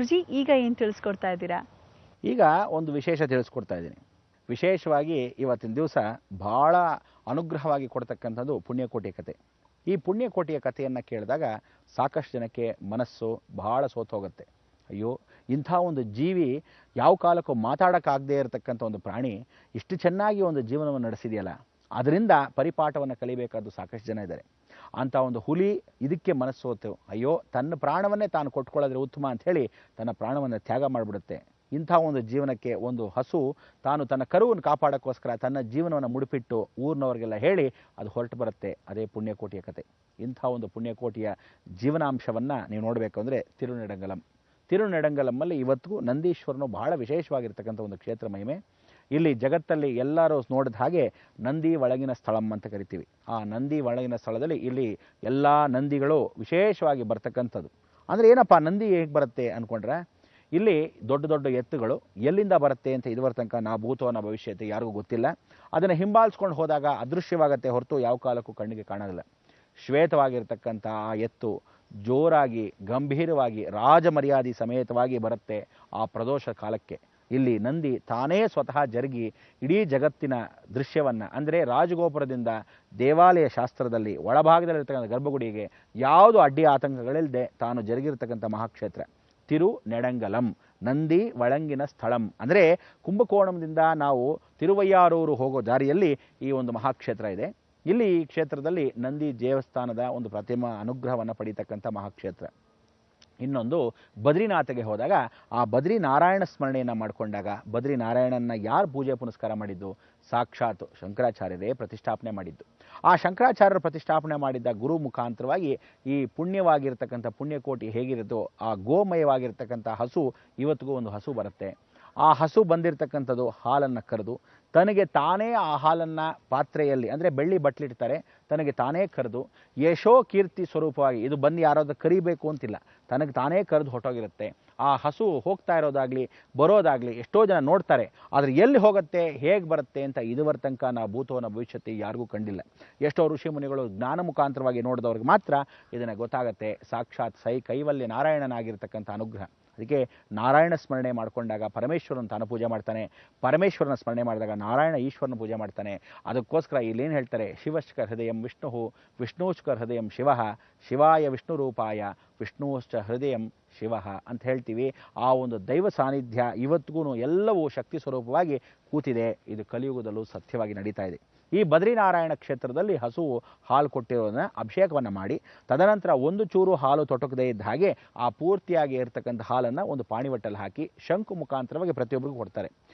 ಗುರುಜಿ ಈಗ ಏನು ತಿಳಿಸ್ಕೊಡ್ತಾ ಇದ್ದೀರಾ? ಈಗ ಒಂದು ವಿಶೇಷ ತಿಳಿಸ್ಕೊಡ್ತಾ ಇದ್ದೀನಿ. ವಿಶೇಷವಾಗಿ ಇವತ್ತಿನ ದಿವಸ ಬಹಳ ಅನುಗ್ರಹವಾಗಿ ಕೊಡ್ತಕ್ಕಂಥದ್ದು ಪುಣ್ಯಕೋಟಿ ಕಥೆ. ಈ ಪುಣ್ಯಕೋಟಿಯ ಕಥೆಯನ್ನು ಕೇಳಿದಾಗ ಸಾಕಷ್ಟು ಜನಕ್ಕೆ ಮನಸ್ಸು ಬಹಳ ಸೋತು ಹೋಗುತ್ತೆ. ಅಯ್ಯೋ, ಇಂಥ ಒಂದು ಜೀವಿ ಯಾವ ಕಾಲಕ್ಕೂ ಮಾತಾಡೋಕ್ಕಾಗದೇ ಇರತಕ್ಕಂಥ ಒಂದು ಪ್ರಾಣಿ ಇಷ್ಟು ಚೆನ್ನಾಗಿ ಒಂದು ಜೀವನವನ್ನು ನಡೆಸಿದೆಯಲ್ಲ, ಅದರಿಂದ ಪರಿಪಾಠವನ್ನು ಕಲಿಬೇಕಾದ್ದು ಸಾಕಷ್ಟು ಜನ ಇದ್ದಾರೆ. ಅಂಥ ಒಂದು ಹುಲಿ ಇದಕ್ಕೆ ಮನಸ್ಸು ಹೋತು, ಅಯ್ಯೋ ತನ್ನ ಪ್ರಾಣವನ್ನೇ ತಾನು ಕೊಟ್ಕೊಳ್ಳೋದ್ರೆ ಉತ್ತಮ ಅಂಥೇಳಿ ತನ್ನ ಪ್ರಾಣವನ್ನು ತ್ಯಾಗ ಮಾಡಿಬಿಡುತ್ತೆ. ಇಂಥ ಒಂದು ಜೀವನಕ್ಕೆ ಒಂದು ಹಸು ತಾನು ತನ್ನ ಕರುವನ್ನು ಕಾಪಾಡೋಕ್ಕೋಸ್ಕರ ತನ್ನ ಜೀವನವನ್ನು ಮುಡಿಪಿಟ್ಟು ಊರಿನವರಿಗೆಲ್ಲ ಹೇಳಿ ಅದು ಹೊರಟು ಬರುತ್ತೆ. ಅದೇ ಪುಣ್ಯಕೋಟಿಯ ಕತೆ. ಇಂಥ ಒಂದು ಪುಣ್ಯಕೋಟಿಯ ಜೀವನಾಂಶವನ್ನು ನೀವು ನೋಡಬೇಕು ಅಂದರೆ ತಿರುನೆಡಂಗಲಮ್ಮಲ್ಲಿ ಇವತ್ತಿಗೂ ನಂದೀಶ್ವರನು ಬಹಳ ವಿಶೇಷವಾಗಿರ್ತಕ್ಕಂಥ ಒಂದು ಕ್ಷೇತ್ರ ಮಹಿಮೆ. ಇಲ್ಲಿ ಜಗತ್ತಲ್ಲಿ ಎಲ್ಲರೂ ನೋಡಿದ ಹಾಗೆ ನಂದಿ ಒಳಗಿನ ಸ್ಥಳಂ ಅಂತ ಕರಿತೀವಿ. ಆ ನಂದಿ ಒಳಗಿನ ಸ್ಥಳದಲ್ಲಿ ಇಲ್ಲಿ ಎಲ್ಲ ನಂದಿಗಳು ವಿಶೇಷವಾಗಿ ಬರ್ತಕ್ಕಂಥದ್ದು. ಅಂದರೆ ಏನಪ್ಪ ನಂದಿ ಹೇಗೆ ಬರುತ್ತೆ ಅಂದ್ಕೊಂಡ್ರೆ, ಇಲ್ಲಿ ದೊಡ್ಡ ದೊಡ್ಡ ಎತ್ತುಗಳು ಎಲ್ಲಿಂದ ಬರುತ್ತೆ ಅಂತ ಇದುವರ ತನಕ ನಾ ಭೂತವನ ಭವಿಷ್ಯತೆ ಯಾರಿಗೂ ಗೊತ್ತಿಲ್ಲ. ಅದನ್ನು ಹಿಂಬಾಲಿಸ್ಕೊಂಡು ಹೋದಾಗ ಅದೃಶ್ಯವಾಗತ್ತೆ ಹೊರತು ಯಾವ ಕಾಲಕ್ಕೂ ಕಣ್ಣಿಗೆ ಕಾಣೋದಿಲ್ಲ. ಶ್ವೇತವಾಗಿರ್ತಕ್ಕಂಥ ಆ ಎತ್ತು ಜೋರಾಗಿ ಗಂಭೀರವಾಗಿ ರಾಜಮರ್ಯಾದೆ ಸಮೇತವಾಗಿ ಬರುತ್ತೆ ಆ ಪ್ರದೋಷ ಕಾಲಕ್ಕೆ. ಇಲ್ಲಿ ನಂದಿ ತಾನೇ ಸ್ವತಃ ಜರುಗಿ ಇಡೀ ಜಗತ್ತಿನ ದೃಶ್ಯವನ್ನು, ಅಂದರೆ ರಾಜಗೋಪುರದಿಂದ ದೇವಾಲಯ ಶಾಸ್ತ್ರದಲ್ಲಿ ಒಳಭಾಗದಲ್ಲಿರ್ತಕ್ಕಂಥ ಗರ್ಭಗುಡಿಗೆ ಯಾವುದು ಅಡ್ಡಿ ಆತಂಕಗಳಿಲ್ಲದೆ ತಾನು ಜರುಗಿರ್ತಕ್ಕಂಥ ಮಹಾಕ್ಷೇತ್ರ ತಿರುನೆಡಂಗಲಂ, ನಂದಿ ಒಳಂಗಿನ ಸ್ಥಳಂ. ಅಂದರೆ ಕುಂಭಕೋಣಂದಿಂದ ನಾವು ತಿರುವಯ್ಯಾರೂರು ಹೋಗೋ ದಾರಿಯಲ್ಲಿ ಈ ಒಂದು ಮಹಾಕ್ಷೇತ್ರ ಇದೆ. ಇಲ್ಲಿ ಈ ಕ್ಷೇತ್ರದಲ್ಲಿ ನಂದಿ ದೇವಸ್ಥಾನದ ಒಂದು ಪ್ರತಿಮ ಅನುಗ್ರಹವನ್ನು ಪಡೀತಕ್ಕಂಥ ಮಹಾಕ್ಷೇತ್ರ. ಇನ್ನೊಂದು ಬದ್ರಿನಾಥಗೆ ಹೋದಾಗ ಆ ಬದ್ರಿನಾರಾಯಣ ಸ್ಮರಣೆಯನ್ನು ಮಾಡಿಕೊಂಡಾಗ, ಬದ್ರಿನಾರಾಯಣನ ಯಾರು ಪೂಜೆ ಪುನಸ್ಕಾರ ಮಾಡಿದ್ದು? ಸಾಕ್ಷಾತ್ ಶಂಕರಾಚಾರ್ಯರೇ ಪ್ರತಿಷ್ಠಾಪನೆ ಮಾಡಿದ್ದು. ಆ ಶಂಕರಾಚಾರ್ಯರು ಪ್ರತಿಷ್ಠಾಪನೆ ಮಾಡಿದ್ದ ಗುರು ಮುಖಾಂತರವಾಗಿ ಈ ಪುಣ್ಯವಾಗಿರ್ತಕ್ಕಂಥ ಪುಣ್ಯಕೋಟಿ ಹೇಗಿರುತ್ತೋ ಆ ಗೋಮಯವಾಗಿರ್ತಕ್ಕಂಥ ಹಸು ಇವತ್ತಿಗೂ ಒಂದು ಹಸು ಬರುತ್ತೆ. ಆ ಹಸು ಬಂದಿರತಕ್ಕಂಥದ್ದು ಹಾಲನ್ನು ಕರೆದು ತನಗೆ ತಾನೇ ಆ ಹಾಲನ್ನು ಪಾತ್ರೆಯಲ್ಲಿ, ಅಂದರೆ ಬೆಳ್ಳಿ ಬಟ್ಲಿಡ್ತಾರೆ, ತನಗೆ ತಾನೇ ಕರೆದು ಯಶೋ ಕೀರ್ತಿ ಸ್ವರೂಪವಾಗಿ ಇದು ಬಂದು ಯಾರಾದ್ರೂ ಕರಿಬೇಕು ಅಂತಿಲ್ಲ, ತನಗೆ ತಾನೇ ಕರೆದು ಹೊಟ್ಟೋಗಿರುತ್ತೆ. ಆ ಹಸು ಹೋಗ್ತಾ ಇರೋದಾಗಲಿ ಬರೋದಾಗಲಿ ಎಷ್ಟೋ ಜನ ನೋಡ್ತಾರೆ, ಆದರೆ ಎಲ್ಲಿ ಹೋಗುತ್ತೆ ಹೇಗೆ ಬರುತ್ತೆ ಅಂತ ಇದುವರ ತನಕ ನಾವು ಭೂತವನ ಭವಿಷ್ಯತೆ ಯಾರಿಗೂ ಕಂಡಿಲ್ಲ. ಎಷ್ಟೋ ಋಷಿ ಮುನಿಗಳು ಜ್ಞಾನ ಮುಖಾಂತರವಾಗಿ ನೋಡಿದವ್ರಿಗೆ ಮಾತ್ರ ಇದನ್ನು ಗೊತ್ತಾಗುತ್ತೆ. ಸಾಕ್ಷಾತ್ ಕೈವಲ್ಯ ನಾರಾಯಣನಾಗಿರ್ತಕ್ಕಂಥ ಅನುಗ್ರಹ. ಅದಕ್ಕೆ ನಾರಾಯಣ ಸ್ಮರಣೆ ಮಾಡಿಕೊಂಡಾಗ ಪರಮೇಶ್ವರನ ತಾನು ಪೂಜೆ ಮಾಡ್ತಾನೆ, ಪರಮೇಶ್ವರನ ಸ್ಮರಣೆ ಮಾಡಿದಾಗ ನಾರಾಯಣ ಈಶ್ವರನ ಪೂಜೆ ಮಾಡ್ತಾನೆ. ಅದಕ್ಕೋಸ್ಕರ ಇಲ್ಲೇನು ಹೇಳ್ತಾರೆ, ಶಿವಶ್ಚ ಹೃದಯಂ ವಿಷ್ಣು, ವಿಷ್ಣುಶ್ಚ ಹೃದಯಂ ಶಿವ, ಶಿವಾಯ ವಿಷ್ಣು ರೂಪಾಯ ವಿಷ್ಣುಶ್ಚ ಹೃದಯಂ ಶಿವ ಅಂತ ಹೇಳ್ತೀವಿ. ಆ ಒಂದು ದೈವ ಸಾನ್ನಿಧ್ಯ ಇವತ್ತಿಗೂ ಎಲ್ಲವೂ ಶಕ್ತಿ ಸ್ವರೂಪವಾಗಿ ಕೂತಿದೆ. ಇದು ಕಲಿಯುಗದಲ್ಲೂ ಸತ್ಯವಾಗಿ ನಡೀತಾ ಇದೆ. ಈ ಬದ್ರಿನಾರಾಯಣ ಕ್ಷೇತ್ರದಲ್ಲಿ ಹಸುವು ಹಾಲು ಕೊಟ್ಟಿರೋದನ್ನ ಅಭಿಷೇಕವನ್ನು ಮಾಡಿ ತದನಂತರ ಒಂದು ಚೂರು ಹಾಲು ತೊಟಕದೇ ಇದ್ದ ಹಾಗೆ ಆ ಪೂರ್ತಿಯಾಗಿ ಇರತಕ್ಕಂಥ ಹಾಲನ್ನು ಒಂದು ಪಾಣಿವಟ್ಟಲ್ಲಿ ಹಾಕಿ ಶಂಕು ಮುಖಾಂತರವಾಗಿ ಪ್ರತಿಯೊಬ್ಬರಿಗೂ ಕೊಡ್ತಾರೆ.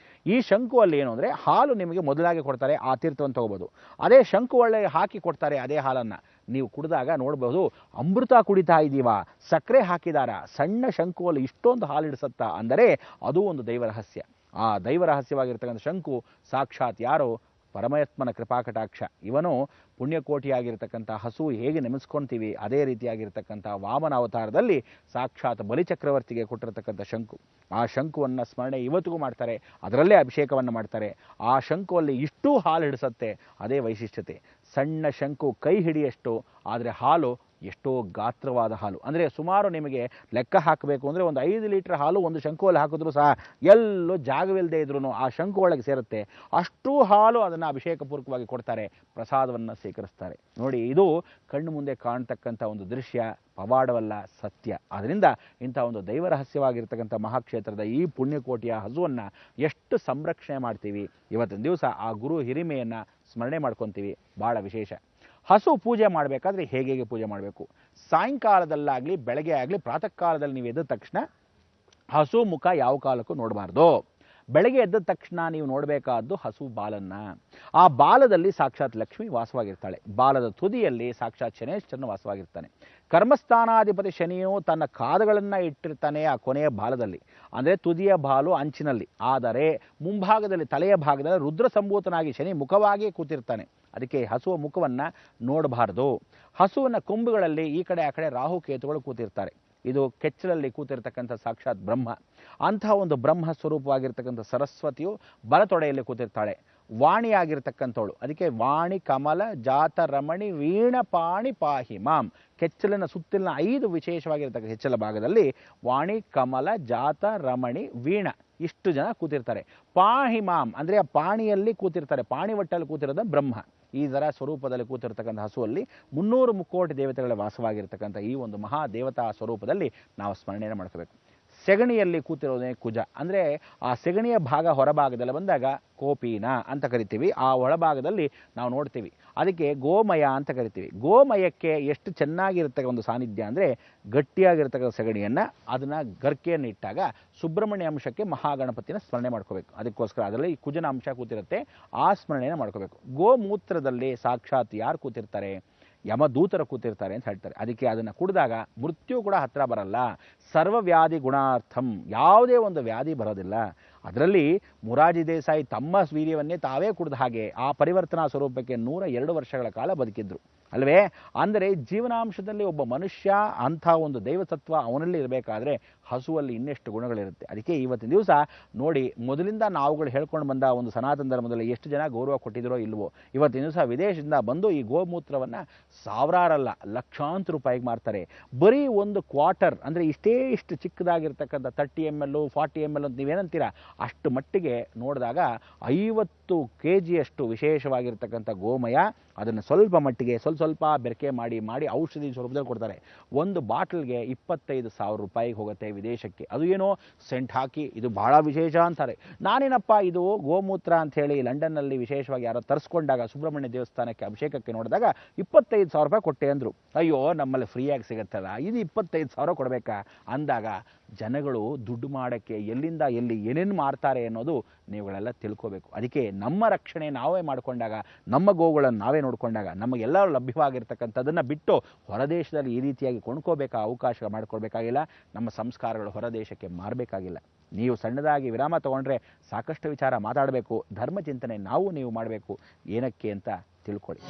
ಈ ಶಂಕು ಅಲ್ಲಿ ಏನು ಅಂದರೆ ಹಾಲು ನಿಮಗೆ ಮೊದಲಾಗಿ ಕೊಡ್ತಾರೆ, ಆ ತೀರ್ಥವನ್ನು ತಗೋಬೋದು. ಅದೇ ಶಂಕು ಒಳ್ಳೆ ಹಾಕಿ ಕೊಡ್ತಾರೆ. ಅದೇ ಹಾಲನ್ನು ನೀವು ಕುಡಿದಾಗ ನೋಡ್ಬೋದು, ಅಮೃತ ಕುಡಿತಾ ಇದ್ದೀವಾ, ಸಕ್ಕರೆ ಹಾಕಿದಾರ, ಸಣ್ಣ ಶಂಕುವಲ್ಲಿ ಇಷ್ಟೊಂದು ಹಾಲು ಹಿಡಿಸತ್ತಾ ಅಂದರೆ ಅದು ಒಂದು ದೈವ ರಹಸ್ಯ. ಆ ದೈವ ರಹಸ್ಯವಾಗಿರ್ತಕ್ಕಂಥ ಶಂಕು ಸಾಕ್ಷಾತ್ ಯಾರೋ ಪರಮಾತ್ಮನ ಕೃಪಾಕಟಾಕ್ಷ. ಇವನು ಪುಣ್ಯಕೋಟಿಯಾಗಿರ್ತಕ್ಕಂಥ ಹಸು ಹೇಗೆ ನೆನೆಸ್ಕೊಳ್ತೀವಿ ಅದೇ ರೀತಿಯಾಗಿರ್ತಕ್ಕಂಥ ವಾಮನ ಅವತಾರದಲ್ಲಿ ಸಾಕ್ಷಾತ್ ಬಲಿಚಕ್ರವರ್ತಿಗೆ ಕೊಟ್ಟಿರತಕ್ಕಂಥ ಶಂಕು. ಆ ಶಂಕುವನ್ನು ಸ್ಮರಣೆ ಇವತ್ತಿಗೂ ಮಾಡ್ತಾರೆ, ಅದರಲ್ಲೇ ಅಭಿಷೇಕವನ್ನು ಮಾಡ್ತಾರೆ. ಆ ಶಂಕುವಲ್ಲಿ ಇಷ್ಟೂ ಹಾಲು ಹಿಡಿಸತ್ತೆ, ಅದೇ ವೈಶಿಷ್ಟ್ಯತೆ. ಸಣ್ಣ ಶಂಕು ಕೈ ಹಿಡಿಯಷ್ಟು, ಆದರೆ ಹಾಲು ಎಷ್ಟೋ ಗಾತ್ರವಾದ ಹಾಲು. ಅಂದರೆ ಸುಮಾರು ನಿಮಗೆ ಲೆಕ್ಕ ಹಾಕಬೇಕು ಅಂದರೆ ಒಂದು 5 ಲೀಟರ್ ಹಾಲು ಒಂದು ಶಂಕುವಲ್ಲಿ ಹಾಕಿದ್ರು ಸಹ ಎಲ್ಲೂ ಜಾಗವಿಲ್ಲದೆ ಇದ್ರೂ ಆ ಶಂಕು ಒಳಗೆ ಸೇರುತ್ತೆ. ಅಷ್ಟು ಹಾಲು ಅದನ್ನು ಅಭಿಷೇಕಪೂರ್ವಕವಾಗಿ ಕೊಡ್ತಾರೆ, ಪ್ರಸಾದವನ್ನು ಸ್ವೀಕರಿಸ್ತಾರೆ. ನೋಡಿ, ಇದು ಕಣ್ಣು ಮುಂದೆ ಕಾಣ್ತಕ್ಕಂಥ ಒಂದು ದೃಶ್ಯ ಪವಾಡವಲ್ಲ, ಸತ್ಯ. ಆದ್ದರಿಂದ ಇಂಥ ಒಂದು ದೈವ ರಹಸ್ಯವಾಗಿರ್ತಕ್ಕಂಥ ಮಹಾಕ್ಷೇತ್ರದ ಈ ಪುಣ್ಯಕೋಟಿಯ ಹಸುವನ್ನು ಎಷ್ಟು ಸಂರಕ್ಷಣೆ ಮಾಡ್ತೀವಿ. ಇವತ್ತಿನ ದಿವಸ ಆ ಗುರು ಹಿರಿಮೆಯನ್ನು ಸ್ಮರಣೆ ಮಾಡ್ಕೊತೀವಿ, ಭಾಳ ವಿಶೇಷ. ಹಸು ಪೂಜೆ ಮಾಡಬೇಕಾದ್ರೆ ಹೇಗೆ ಪೂಜೆ ಮಾಡಬೇಕು? ಸಾಯಂಕಾಲದಲ್ಲಾಗಲಿ ಬೆಳಗ್ಗೆ ಆಗಲಿ ಪ್ರಾತಃ ಕಾಲದಲ್ಲಿ ನೀವು ಎದ್ದ ತಕ್ಷಣ ಹಸು ಮುಖ ಯಾವ ಕಾಲಕ್ಕೂ ನೋಡಬಾರ್ದು. ಬೆಳಗ್ಗೆ ಎದ್ದ ತಕ್ಷಣ ನೀವು ನೋಡಬೇಕಾದ್ದು ಹಸು ಬಾಲನ್ನು. ಆ ಬಾಲದಲ್ಲಿ ಸಾಕ್ಷಾತ್ ಲಕ್ಷ್ಮಿ ವಾಸವಾಗಿರ್ತಾಳೆ, ಬಾಲದ ತುದಿಯಲ್ಲಿ ಸಾಕ್ಷಾತ್ ಶನೇಶ್ವರನು ವಾಸವಾಗಿರ್ತಾನೆ. ಕರ್ಮಸ್ಥಾನಾಧಿಪತಿ ಶನಿಯು ತನ್ನ ಕಾದುಗಳನ್ನು ಇಟ್ಟಿರ್ತಾನೆ ಆ ಕೊನೆಯ ಬಾಲದಲ್ಲಿ, ಅಂದರೆ ತುದಿಯ ಬಾಲು ಅಂಚಿನಲ್ಲಿ. ಆದರೆ ಮುಂಭಾಗದಲ್ಲಿ ತಲೆಯ ಭಾಗದಲ್ಲಿ ರುದ್ರ ಸಂಭೂತನಾಗಿ ಶನಿ ಮುಖವಾಗಿ ಕೂತಿರ್ತಾನೆ. ಅದಕ್ಕೆ ಹಸುವ ಮುಖವನ್ನು ನೋಡಬಾರ್ದು. ಹಸುವಿನ ಕೊಂಬುಗಳಲ್ಲಿ ಈ ಕಡೆ ಆ ಕಡೆ ರಾಹು ಕೇತುಗಳು ಕೂತಿರ್ತಾರೆ. ಇದು ಕೆಚ್ಚಲಲ್ಲಿ ಕೂತಿರ್ತಕ್ಕಂಥ ಸಾಕ್ಷಾತ್ ಬ್ರಹ್ಮ. ಅಂತಹ ಒಂದು ಬ್ರಹ್ಮ ಸ್ವರೂಪವಾಗಿರ್ತಕ್ಕಂಥ ಸರಸ್ವತಿಯು ಬಲತೊಡೆಯಲ್ಲಿ ಕೂತಿರ್ತಾಳೆ. ವಾಣಿಯಾಗಿರ್ತಕ್ಕಂಥವಳು. ಅದಕ್ಕೆ ವಾಣಿ ಕಮಲ ಜಾತ ರಮಣಿ ವೀಣ ಪಾಣಿ ಪಾಹಿ ಮಾಂ. ಕೆಚ್ಚಲಿನ ಸುತ್ತಲಿನ 5 ವಿಶೇಷವಾಗಿರ್ತಕ್ಕ ಹೆಚ್ಚಲ ಭಾಗದಲ್ಲಿ ವಾಣಿ ಕಮಲ ಜಾತ ರಮಣಿ ವೀಣ ಇಷ್ಟು ಜನ ಕೂತಿರ್ತಾರೆ. ಪಾಹಿ ಮಾಂ ಅಂದರೆ ಆ ಪಾಣಿಯಲ್ಲಿ ಕೂತಿರ್ತಾರೆ. ಪಾಣಿವಟ್ಟಲ್ಲಿ ಕೂತಿರೋದು ಬ್ರಹ್ಮ. ಈ ಥರ ಸ್ವರೂಪದಲ್ಲಿ ಕೂತಿರ್ತಕ್ಕಂಥ ಹಸುವಲ್ಲಿ 300 ಮುಕ್ಕೋಟಿ ದೇವತೆಗಳ ವಾಸವಾಗಿರ್ತಕ್ಕಂಥ ಈ ಒಂದು ಮಹಾ ದೇವತಾ ಸ್ವರೂಪದಲ್ಲಿ ನಾವು ಸ್ಮರಣೆಯನ್ನು ಮಾಡ್ಕೋಬೇಕು. ಸೆಗಣಿಯಲ್ಲಿ ಕೂತಿರೋದೇ ಕುಜ. ಅಂದರೆ ಆ ಸೆಗಣಿಯ ಭಾಗ ಹೊರಭಾಗದಲ್ಲಿ ಬಂದಾಗ ಕೋಪೀನ ಅಂತ ಕರಿತೀವಿ. ಆ ಒಳಭಾಗದಲ್ಲಿ ನಾವು ನೋಡ್ತೀವಿ. ಅದಕ್ಕೆ ಗೋಮಯ ಅಂತ ಕರಿತೀವಿ. ಗೋಮಯಕ್ಕೆ ಎಷ್ಟು ಚೆನ್ನಾಗಿರ್ತಕ್ಕ ಒಂದು ಸಾನ್ನಿಧ್ಯ ಅಂದರೆ ಗಟ್ಟಿಯಾಗಿರ್ತಕ್ಕಂಥ ಸೆಗಣಿಯನ್ನು ಅದನ್ನು ಗರ್ಕೆಯನ್ನು ಇಟ್ಟಾಗ ಸುಬ್ರಹ್ಮಣ್ಯ ಅಂಶಕ್ಕೆ ಮಹಾಗಣಪತಿನ ಸ್ಮರಣೆ ಮಾಡ್ಕೋಬೇಕು. ಅದಕ್ಕೋಸ್ಕರ ಅದರಲ್ಲಿ ಕುಜನ ಅಂಶ ಕೂತಿರುತ್ತೆ, ಆ ಸ್ಮರಣೆಯನ್ನು ಮಾಡ್ಕೋಬೇಕು. ಗೋಮೂತ್ರದಲ್ಲಿ ಸಾಕ್ಷಾತ್ ಯಾರು ಕೂತಿರ್ತಾರೆ? ಯಮದೂತರ ಕೂತಿರ್ತಾರೆ ಅಂತ ಹೇಳ್ತಾರೆ. ಅದಕ್ಕೆ ಅದನ್ನು ಕುಡಿದಾಗ ಮೃತ್ಯು ಕೂಡ ಹತ್ತಿರ ಬರಲ್ಲ. ಸರ್ವವ್ಯಾಧಿ ಗುಣಾರ್ಥಂ, ಯಾವುದೇ ಒಂದು ವ್ಯಾಧಿ ಬರೋದಿಲ್ಲ. ಅದರಲ್ಲಿ ಮೊರಾರ್ಜಿ ದೇಸಾಯಿ ತಮ್ಮ ವೀರ್ಯವನ್ನೇ ತಾವೇ ಕುಡಿದ ಹಾಗೆ ಆ ಪರಿವರ್ತನಾ ಸ್ವರೂಪಕ್ಕೆ 102 ವರ್ಷಗಳ ಕಾಲ ಬದುಕಿದ್ರು ಅಲ್ವೇ. ಅಂದರೆ ಜೀವನಾಂಶದಲ್ಲಿ ಒಬ್ಬ ಮನುಷ್ಯ ಅಂಥ ಒಂದು ದೈವತತ್ವ ಅವನಲ್ಲಿ ಇರಬೇಕಾದ್ರೆ ಹಸುವಲ್ಲಿ ಇನ್ನೆಷ್ಟು ಗುಣಗಳಿರುತ್ತೆ. ಅದಕ್ಕೆ ಇವತ್ತಿನ ದಿವಸ ನೋಡಿ, ಮೊದಲಿಂದ ನಾವುಗಳು ಹೇಳ್ಕೊಂಡು ಬಂದ ಒಂದು ಸನಾತನ ಧರ್ಮದಲ್ಲಿ ಎಷ್ಟು ಜನ ಗೌರವ ಕೊಟ್ಟಿದ್ರೋ ಇಲ್ವೋ, ಇವತ್ತಿನ ದಿವಸ ವಿದೇಶದಿಂದ ಬಂದು ಈ ಗೋಮೂತ್ರವನ್ನು ಸಾವಿರಾರಲ್ಲ ಲಕ್ಷಾಂತರ ರೂಪಾಯಿಗೆ ಮಾರ್ತಾರೆ. ಬರೀ ಒಂದು ಕ್ವಾರ್ಟರ್ ಅಂದರೆ ಇಷ್ಟು ಚಿಕ್ಕದಾಗಿರ್ತಕ್ಕಂಥ 30 ml 40 ml ಅಂತ ನೀವೇನಂತೀರಾ, ಅಷ್ಟು ಮಟ್ಟಿಗೆ ನೋಡಿದಾಗ 50 kg ವಿಶೇಷವಾಗಿರ್ತಕ್ಕಂಥ ಗೋಮಯ ಅದನ್ನು ಸ್ವಲ್ಪ ಮಟ್ಟಿಗೆ ಸ್ವಲ್ಪ ಬೆರಕೆ ಮಾಡಿ ಔಷಧಿ ಸ್ವರೂಪದಲ್ಲಿ ಕೊಡ್ತಾರೆ. ಒಂದು ಬಾಟಲ್ಗೆ 25,000 ರೂಪಾಯಿಗೆ ಹೋಗುತ್ತೆ ವಿದೇಶಕ್ಕೆ. ಅದು ಏನೋ ಸೆಂಟ್ ಹಾಕಿ ಇದು ಬಹಳ ವಿಶೇಷ ಅಂತಾರೆ. ನಾನೇನಪ್ಪ ಇದು ಗೋಮೂತ್ರ ಅಂತ ಹೇಳಿ ಲಂಡನ್ನಲ್ಲಿ ವಿಶೇಷವಾಗಿ ಯಾರೋ ತರಿಸ್ಕೊಂಡಾಗ ಸುಬ್ರಹ್ಮಣ್ಯ ದೇವಸ್ಥಾನಕ್ಕೆ ಅಭಿಷೇಕಕ್ಕೆ ನೋಡಿದಾಗ 25,000 ರೂಪಾಯಿ ಕೊಟ್ಟೆ ಅಂದರು. ಅಯ್ಯೋ ನಮ್ಮಲ್ಲಿ ಫ್ರೀಯಾಗಿ ಸಿಗುತ್ತಲ್ಲ, ಇದು 25,000 ಕೊಡಬೇಕಾ ಅಂದಾಗ ಜನಗಳು ದುಡ್ಡು ಮಾಡೋಕ್ಕೆ ಎಲ್ಲಿಂದ ಎಲ್ಲಿ ಏನೇನು ಮಾರ್ತಾರೆ ಅನ್ನೋದು ನೀವುಗಳೆಲ್ಲ ತಿಳ್ಕೋಬೇಕು. ಅದಕ್ಕೆ ನಮ್ಮ ರಕ್ಷಣೆ ನಾವೇ ಮಾಡಿಕೊಂಡಾಗ, ನಮ್ಮ ಗೋವುಗಳನ್ನು ನಾವೇ ನೋಡಿಕೊಂಡಾಗ, ನಮಗೆಲ್ಲರೂ ಲಭ್ಯವಾಗಿರ್ತಕ್ಕಂಥದ್ದನ್ನು ಬಿಟ್ಟು ಹೊರದೇಶದಲ್ಲಿ ಈ ರೀತಿಯಾಗಿ ಕೊಂಡ್ಕೋಬೇಕಾ ಅವಕಾಶ ಮಾಡಿಕೊಡ್ಬೇಕಾಗಿಲ್ಲ. ನಮ್ಮ ಸಂಸ್ಕಾರಗಳು ಹೊರದೇಶಕ್ಕೆ ಮಾರಬೇಕಾಗಿಲ್ಲ. ನೀವು ಸಣ್ಣದಾಗಿ ವಿರಾಮ ತಗೊಂಡ್ರೆ ಸಾಕಷ್ಟು ವಿಚಾರ ಮಾತಾಡಬೇಕು. ಧರ್ಮ ಚಿಂತನೆ ನೀವು ಮಾಡಬೇಕು. ಏನಕ್ಕೆ ಅಂತ ತಿಳ್ಕೊಳ್ಳಿ.